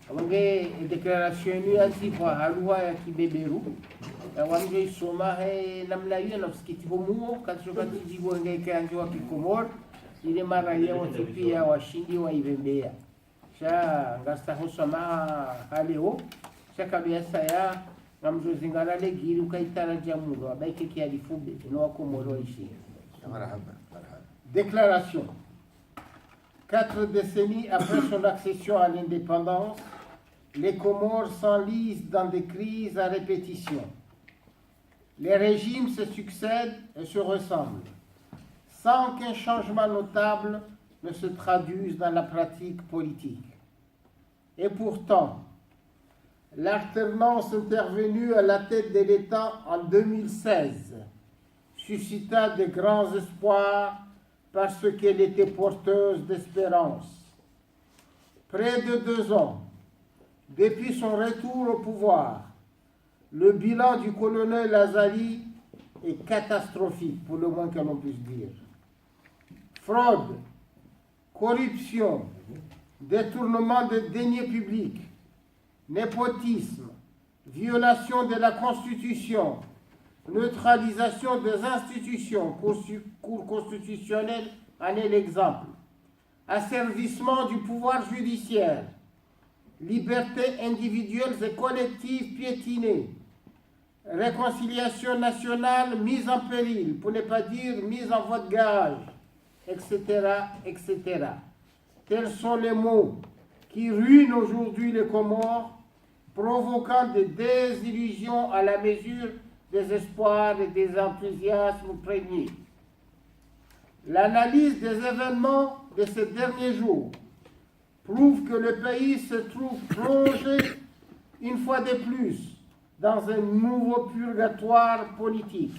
Wange déclaration ni anti kwa haluwa ya kibeberu. Wange isoma he namna hiyo na msikitivo muo katika kijibu ngeke anjwa kikomor ile mara ya wote pia washindi wa Ivembea. Sha ngasta hosoma haleo shaka biasa ya namzozingana le giri ukaitara jamulo abaike kialifube no wakomoro ishi. Marhaba. Déclaration. 4 décennies après son accession à l'indépendance, les Comores s'enlisent dans des crises à répétition. Les régimes se succèdent et se ressemblent, sans qu'un changement notable ne se traduise dans la pratique politique. Et pourtant, l'alternance intervenue à la tête de l'État en 2016 suscita de grands espoirs parce qu'elle était porteuse d'espérance. Près de 2 ans, depuis son retour au pouvoir, le bilan du colonel Azali est catastrophique, pour le moins que l'on puisse dire. Fraude, corruption, détournement de deniers publics, népotisme, violation de la Constitution, neutralisation des institutions, Cour constitutionnelle en est l'exemple, asservissement du pouvoir judiciaire, libertés individuelles et collectives piétinées, réconciliation nationale mise en péril, pour ne pas dire mise en voie de garage, etc., etc. Tels sont les mots qui ruinent aujourd'hui les Comores, provoquant des désillusions à la mesure des espoirs et des enthousiasmes prégnés. L'analyse des événements de ces derniers jours prouve que le pays se trouve plongé une fois de plus dans un nouveau purgatoire politique.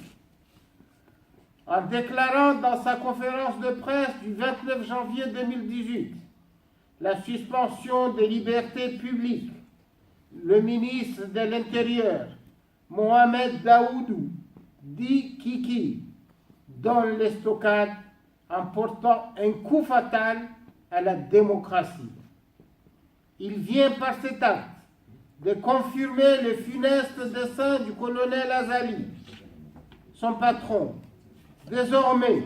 En déclarant dans sa conférence de presse du 29 janvier 2018 la suspension des libertés publiques, le ministre de l'Intérieur, Mohamed Daoudou, dit Kiki, donne l'estocade en portant un coup fatal à la démocratie. Il vient par cet acte de confirmer le funeste dessein du colonel Azali, son patron. Désormais,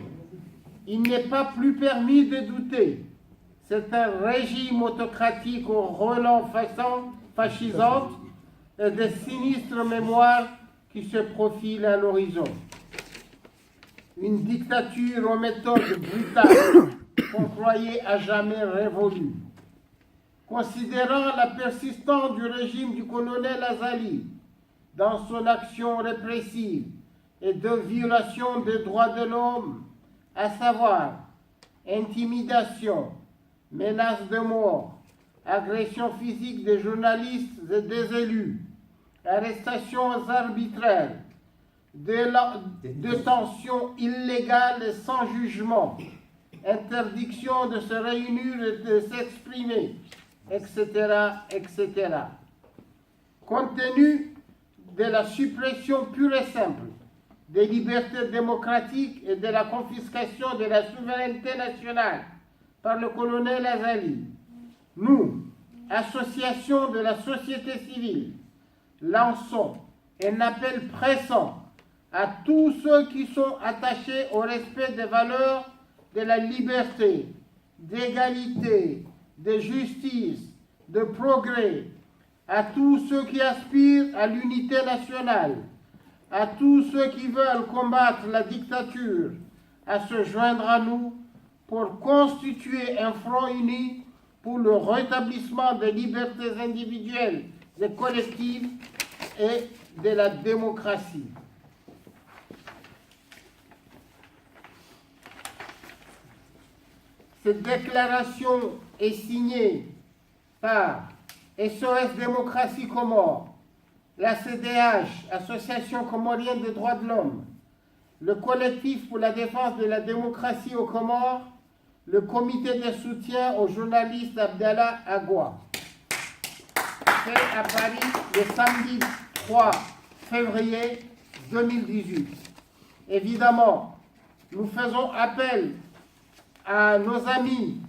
il n'est pas plus permis de douter. C'est un régime autocratique aux relents fascisantes et de sinistres mémoires qui se profilent à l'horizon. Une dictature aux méthodes brutales qu'on croyait à jamais révolue. Considérant la persistance du régime du colonel Azali dans son action répressive et de violation des droits de l'homme, à savoir intimidation, menaces de mort, agression physique des journalistes et des élus, arrestations arbitraires, détention illégale et sans jugement, interdiction de se réunir et de s'exprimer, etc., etc. Compte tenu de la suppression pure et simple des libertés démocratiques et de la confiscation de la souveraineté nationale par le colonel Azali, nous, association de la société civile, lançons un appel pressant à tous ceux qui sont attachés au respect des valeurs de la liberté, d'égalité, de justice, de progrès, à tous ceux qui aspirent à l'unité nationale, à tous ceux qui veulent combattre la dictature, à se joindre à nous pour constituer un front uni pour le rétablissement des libertés individuelles et collectives et de la démocratie. Cette déclaration est signée par SOS Démocratie Comores, la CDH, Association comorienne des droits de l'homme, le collectif pour la défense de la démocratie aux Comores, le comité de soutien au journaliste Abdallah Agua. Fait à Paris le samedi 3 février 2018. Évidemment, nous faisons appel à nos amis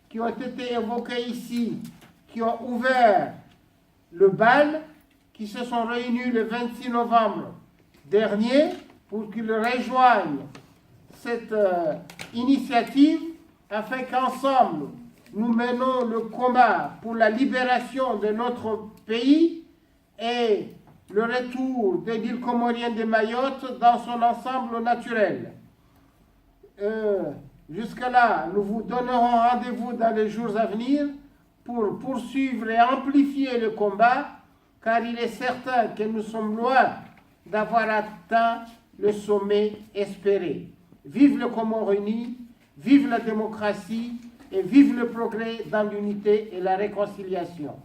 qui ont été évoqués ici, qui ont ouvert le BAL, qui se sont réunis le 26 novembre dernier pour qu'ils rejoignent cette initiative afin qu'ensemble nous menons le combat pour la libération de notre pays et le retour de l'île comorienne de Mayotte dans son ensemble naturel. Jusque-là, nous vous donnerons rendez-vous dans les jours à venir pour poursuivre et amplifier le combat, car il est certain que nous sommes loin d'avoir atteint le sommet espéré. Vive le Comores uni, vive la démocratie et vive le progrès dans l'unité et la réconciliation.